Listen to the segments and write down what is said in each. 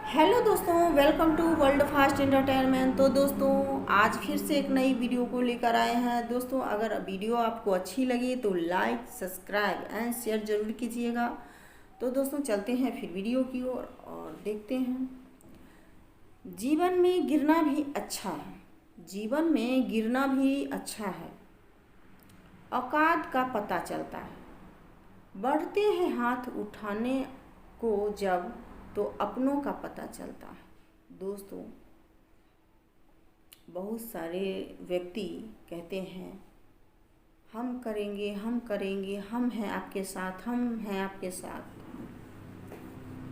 Hello दोस्तों, welcome to world fast entertainment. तो दोस्तों, आज फिर से एक नई वीडियो को लेकर आए हैं। दोस्तों, अगर वीडियो आपको अच्छी लगी तो लाइक, सब्सक्राइब एंड शेयर जरूर कीजिएगा। तो दोस्तों, चलते हैं फिर वीडियो की ओर और देखते हैं। जीवन में गिरना भी अच्छा है। जीवन में गिरना भी अच्छा है। औकात का पता चलता है। बढ़ते हैं हाथ उठाने को जब, तो अपनों का पता चलता है। दोस्तों, बहुत सारे व्यक्ति कहते हैं हम करेंगे, हम करेंगे, हम हैं आपके साथ, हम हैं आपके साथ।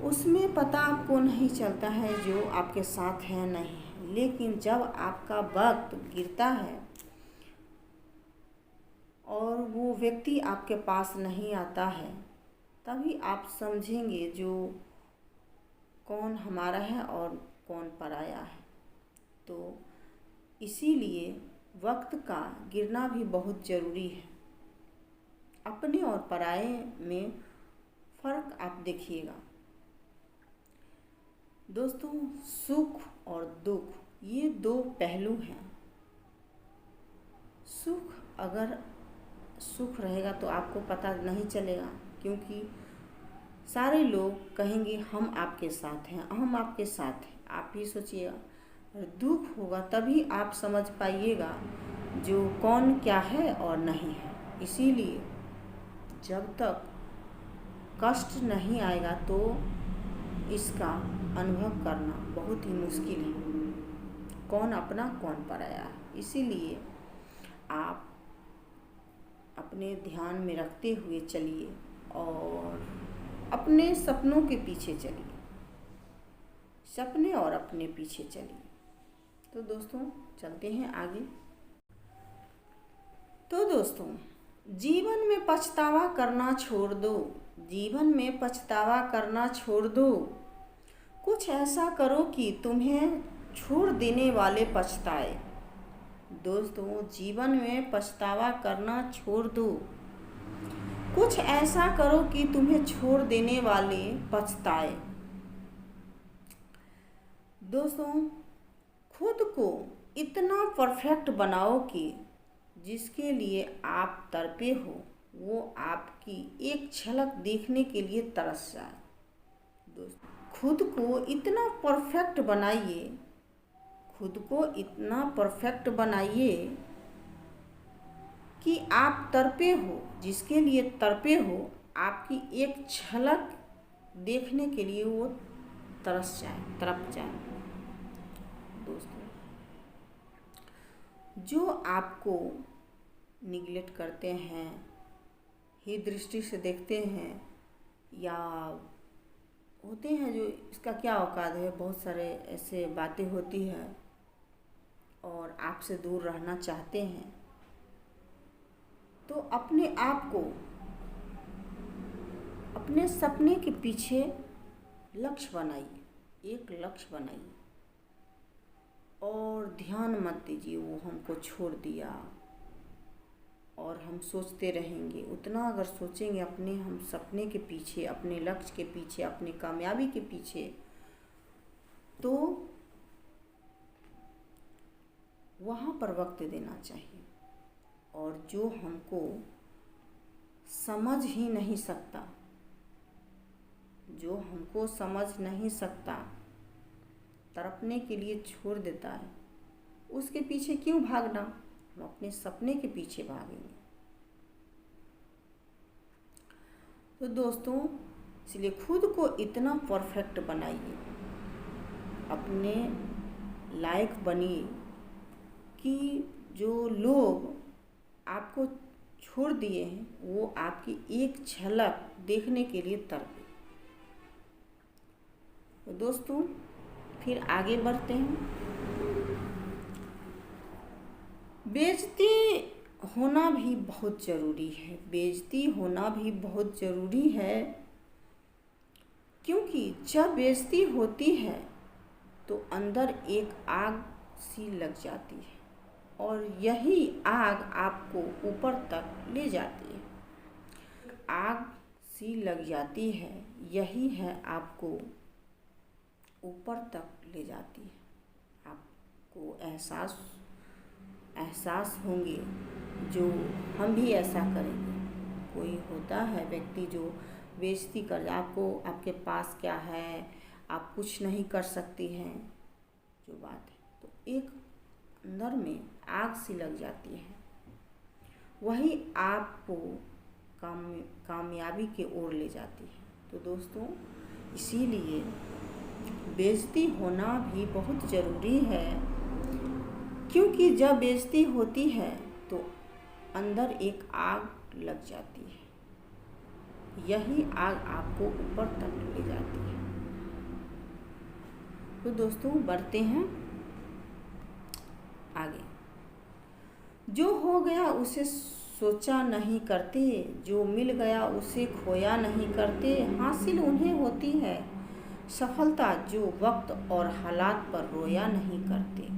उसमें पता आपको नहीं चलता है जो आपके साथ है नहीं है। लेकिन जब आपका वक्त गिरता है और वो व्यक्ति आपके पास नहीं आता है, तभी आप समझेंगे जो कौन हमारा है और कौन पराया है। तो इसीलिए वक्त का गिरना भी बहुत ज़रूरी है। अपने और पराये में फ़र्क आप देखिएगा। दोस्तों, सुख और दुख ये दो पहलू हैं। अगर सुख रहेगा तो आपको पता नहीं चलेगा, क्योंकि सारे लोग कहेंगे हम आपके साथ हैं, हम आपके साथ हैं। आप ही सोचिएगा, दुख होगा तभी आप समझ पाइएगा जो कौन क्या है और नहीं है। इसीलिए जब तक कष्ट नहीं आएगा तो इसका अनुभव करना बहुत ही मुश्किल है, कौन अपना कौन पराया है। इसीलिए आप अपने ध्यान में रखते हुए चलिए और अपने सपनों के पीछे चलिए, सपने और अपने पीछे चलिए। तो दोस्तों, चलते हैं आगे। तो दोस्तों, जीवन में पछतावा करना छोड़ दो। जीवन में पछतावा करना छोड़ दो। कुछ ऐसा करो कि तुम्हें छोड़ देने वाले पछताए। दोस्तों, जीवन में पछतावा करना छोड़ दो। कुछ ऐसा करो कि तुम्हें छोड़ देने वाले पछताए। दोस्तों, खुद को इतना परफेक्ट बनाओ कि जिसके लिए आप तड़पे हो वो आपकी एक झलक देखने के लिए तरस जाए। दोस्तों, खुद को इतना परफेक्ट बनाइए, खुद को इतना परफेक्ट बनाइए कि आप तड़पे हो, जिसके लिए तड़पे हो आपकी एक झलक देखने के लिए वो तरस जाए, तड़प जाए। दोस्तों, जो आपको निगलेक्ट करते हैं, ही दृष्टि से देखते हैं, या होते हैं जो इसका क्या औकात है, बहुत सारे ऐसे बातें होती है और आपसे दूर रहना चाहते हैं, तो अपने आप को अपने सपने के पीछे लक्ष्य बनाइए, एक लक्ष्य बनाइए और ध्यान मत दीजिए वो हमको छोड़ दिया और हम सोचते रहेंगे। उतना अगर सोचेंगे अपने हम सपने के पीछे, अपने लक्ष्य के पीछे, अपनी कामयाबी के पीछे, तो वहाँ पर वक्त देना चाहिए। और जो हमको समझ ही नहीं सकता, जो हमको समझ नहीं सकता, तड़पने के लिए छोड़ देता है, उसके पीछे क्यों भागना। हम अपने सपने के पीछे भागेंगे। तो दोस्तों, इसलिए खुद को इतना परफेक्ट बनाइए, अपने लायक बनिए कि जो लोग आपको छोड़ दिए हैं वो आपकी एक झलक देखने के लिए तड़पे। तो दोस्तों, फिर आगे बढ़ते हैं। बेइज्जती होना भी बहुत ज़रूरी है। बेइज्जती होना भी बहुत ज़रूरी है, क्योंकि जब बेइज्जती होती है तो अंदर एक आग सी लग जाती है और यही आग आपको ऊपर तक ले जाती है। आग सी लग जाती है, यही है आपको ऊपर तक ले जाती है। आपको एहसास होंगे जो हम भी ऐसा करेंगे। कोई होता है व्यक्ति जो बेइज्जती कर, आपको आपके पास क्या है, आप कुछ नहीं कर सकती हैं, जो बात है, तो एक अंदर में आग सी लग जाती है। वही आपको कामयाबी की ओर ले जाती है। तो दोस्तों, इसीलिए बेइज्जती होना भी बहुत ज़रूरी है, क्योंकि जब बेइज्जती होती है तो अंदर एक आग लग जाती है। यही आग आपको ऊपर तक ले जाती है। तो दोस्तों, बढ़ते हैं आगे। जो हो गया उसे सोचा नहीं करते, जो मिल गया उसे खोया नहीं करते। हासिल उन्हें होती है सफलता जो वक्त और हालात पर रोया नहीं करते।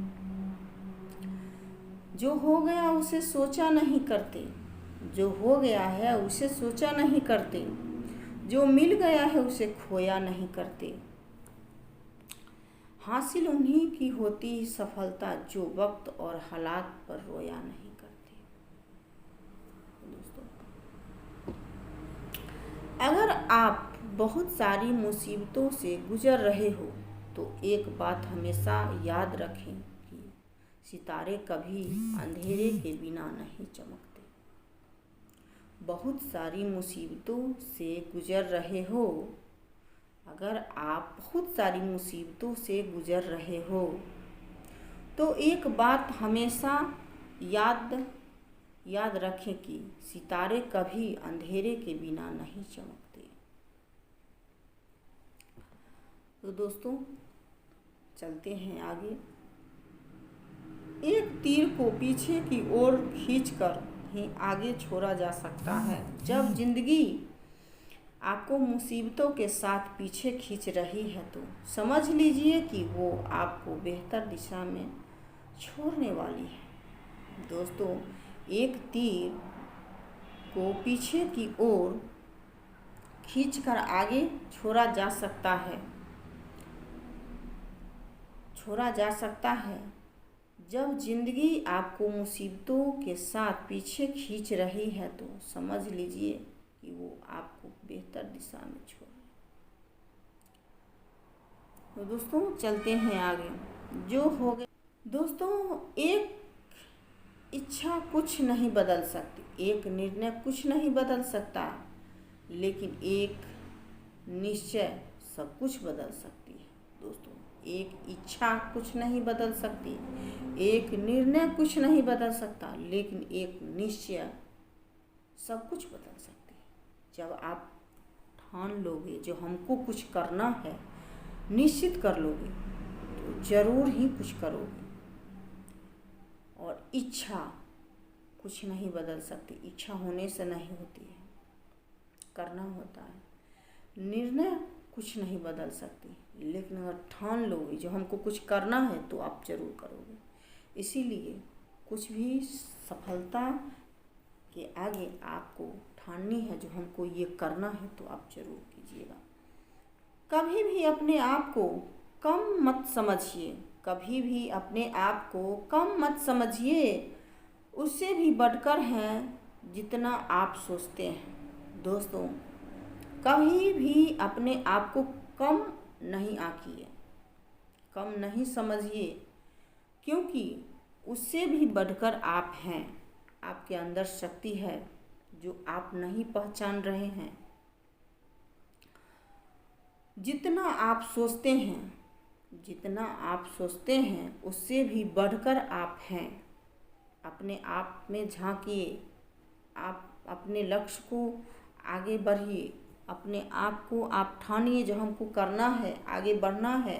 जो हो गया उसे सोचा नहीं करते, जो हो गया है उसे सोचा नहीं करते। जो मिल गया है उसे खोया नहीं करते। हासिल उन्हीं की होती सफलता जो वक्त और हालात पर रोया नहीं करते। दोस्तों, अगर आप बहुत सारी मुसीबतों से गुजर रहे हो तो एक बात हमेशा याद रखें कि सितारे कभी अंधेरे के बिना नहीं चमकते। बहुत सारी मुसीबतों से गुजर रहे हो, अगर आप बहुत सारी मुसीबतों से गुजर रहे हो तो एक बात हमेशा याद रखें कि सितारे कभी अंधेरे के बिना नहीं चमकते। तो दोस्तों, चलते हैं आगे। एक तीर को पीछे की ओर खींचकर ही आगे छोड़ा जा सकता है। जब जिंदगी आपको मुसीबतों के साथ पीछे खींच रही है तो समझ लीजिए कि वो आपको बेहतर दिशा में छोड़ने वाली है। दोस्तों, एक तीर को पीछे की ओर खींचकर आगे छोड़ा जा सकता है। जब जिंदगी आपको मुसीबतों के साथ पीछे खींच रही है तो समझ लीजिए कि वो आपको बेहतर दिशा में छोड़। तो दोस्तों, चलते हैं आगे। जो हो गया। दोस्तों, एक इच्छा कुछ नहीं बदल सकती, एक निर्णय कुछ नहीं बदल सकता, लेकिन एक निश्चय सब कुछ बदल सकती है। दोस्तों, एक इच्छा कुछ नहीं बदल सकती, एक निर्णय कुछ नहीं बदल सकता, लेकिन एक निश्चय सब कुछ बदल सकती है। जब आप ठान लोगे जो हमको कुछ करना है, निश्चित कर लोगे तो ज़रूर ही कुछ करोगे। और इच्छा कुछ नहीं बदल सकती, इच्छा होने से नहीं होती है, करना होता है। निर्णय कुछ नहीं बदल सकती, लेकिन अगर ठान लोगे जो हमको कुछ करना है तो आप ज़रूर करोगे। इसीलिए कुछ भी सफलता के आगे आपको ठाननी है जो हमको ये करना है तो आप ज़रूर कीजिएगा। कभी भी अपने आप को कम मत समझिए, कभी भी अपने आप को कम मत समझिए, उससे भी बढ़कर हैं जितना आप सोचते हैं। दोस्तों, कभी भी अपने आप को कम नहीं आंकिए, कम नहीं समझिए, क्योंकि उससे भी बढ़कर आप हैं। आपके अंदर शक्ति है जो आप नहीं पहचान रहे हैं। जितना आप सोचते हैं उससे भी बढ़कर आप हैं। अपने आप में झांकिए, आप अपने लक्ष्य को आगे बढ़िए, अपने आप को आप ठानिए जो हमको करना है, आगे बढ़ना है।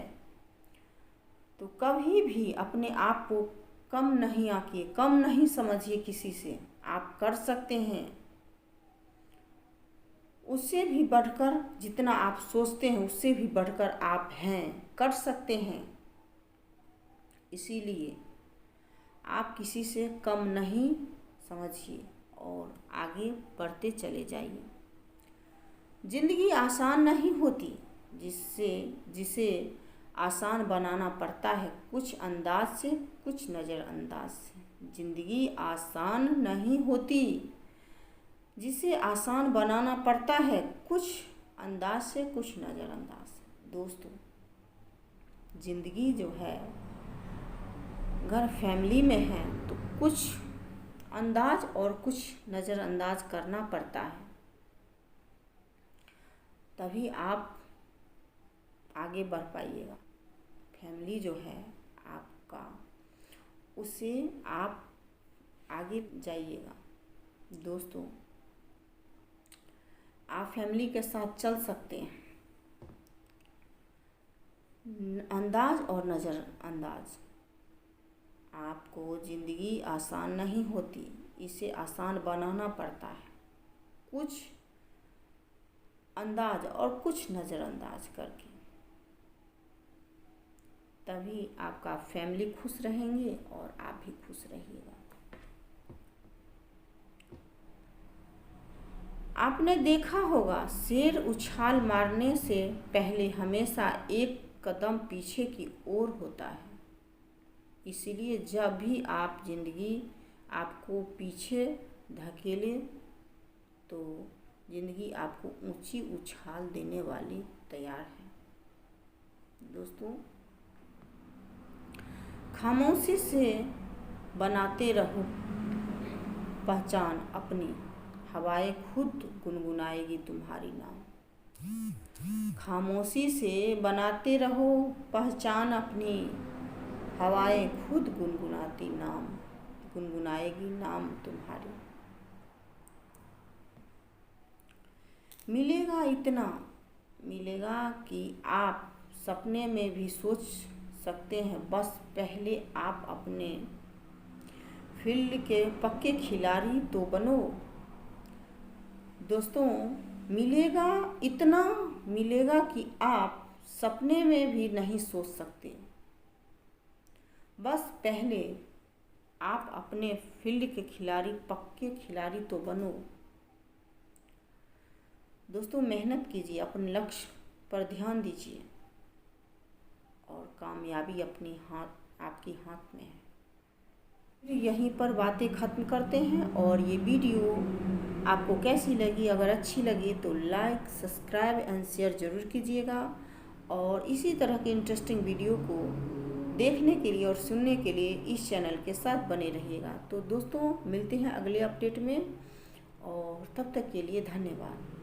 तो कभी भी अपने आप को कम नहीं आंकिए, कम नहीं समझिए किसी से। आप कर सकते हैं, उससे भी बढ़कर जितना आप सोचते हैं उससे भी बढ़कर आप हैं, कर सकते हैं। इसीलिए आप किसी से कम नहीं समझिए और आगे बढ़ते चले जाइए। ज़िंदगी आसान नहीं होती, जिसे आसान बनाना पड़ता है, कुछ अंदाज से, कुछ नज़रअंदाज से। ज़िंदगी आसान नहीं होती, जिसे आसान बनाना पड़ता है, कुछ अंदाज से, कुछ नज़रअंदाज से। दोस्तों, ज़िंदगी जो है अगर फैमिली में है तो कुछ अंदाज और कुछ नज़रअंदाज करना पड़ता है, तभी आप आगे बढ़ पाइएगा। फैमिली जो है आपका, उससे आप आगे जाइएगा। दोस्तों, आप फैमिली के साथ चल सकते हैं। अंदाज और नज़रअंदाज। आपको ज़िंदगी आसान नहीं होती, इसे आसान बनाना पड़ता है, कुछ अंदाज और कुछ नज़रअंदाज करके। तभी आपका फैमिली खुश रहेंगे और आप भी खुश रहिएगा। आपने देखा होगा, शेर उछाल मारने से पहले हमेशा एक कदम पीछे की ओर होता है। इसीलिए जब भी आप ज़िंदगी आपको पीछे धकेले तो ज़िंदगी आपको ऊंची उछाल देने वाली तैयार है। दोस्तों, खामोशी से बनाते रहो पहचान अपनी, हवाएं खुद गुनगुनाएगी तुम्हारी नाम। खामोशी से बनाते रहो पहचान अपनी, हवाएं खुद गुनगुनाएगी नाम तुम्हारी। मिलेगा इतना मिलेगा कि आप सपने में भी सोच सकते हैं, बस पहले आप अपने फील्ड के पक्के खिलाड़ी तो बनो। दोस्तों, मिलेगा इतना मिलेगा कि आप सपने में भी नहीं सोच सकते, बस पहले आप अपने फील्ड के खिलाड़ी, पक्के खिलाड़ी तो बनो। दोस्तों, मेहनत कीजिए, अपने लक्ष्य पर ध्यान दीजिए और कामयाबी आपके हाथ में है। यहीं पर बातें ख़त्म करते हैं और ये वीडियो आपको कैसी लगी? अगर अच्छी लगी तो लाइक, सब्सक्राइब एंड शेयर ज़रूर कीजिएगा और इसी तरह के इंटरेस्टिंग वीडियो को देखने के लिए और सुनने के लिए इस चैनल के साथ बने रहिएगा। तो दोस्तों, मिलते हैं अगले अपडेट में और तब तक के लिए धन्यवाद।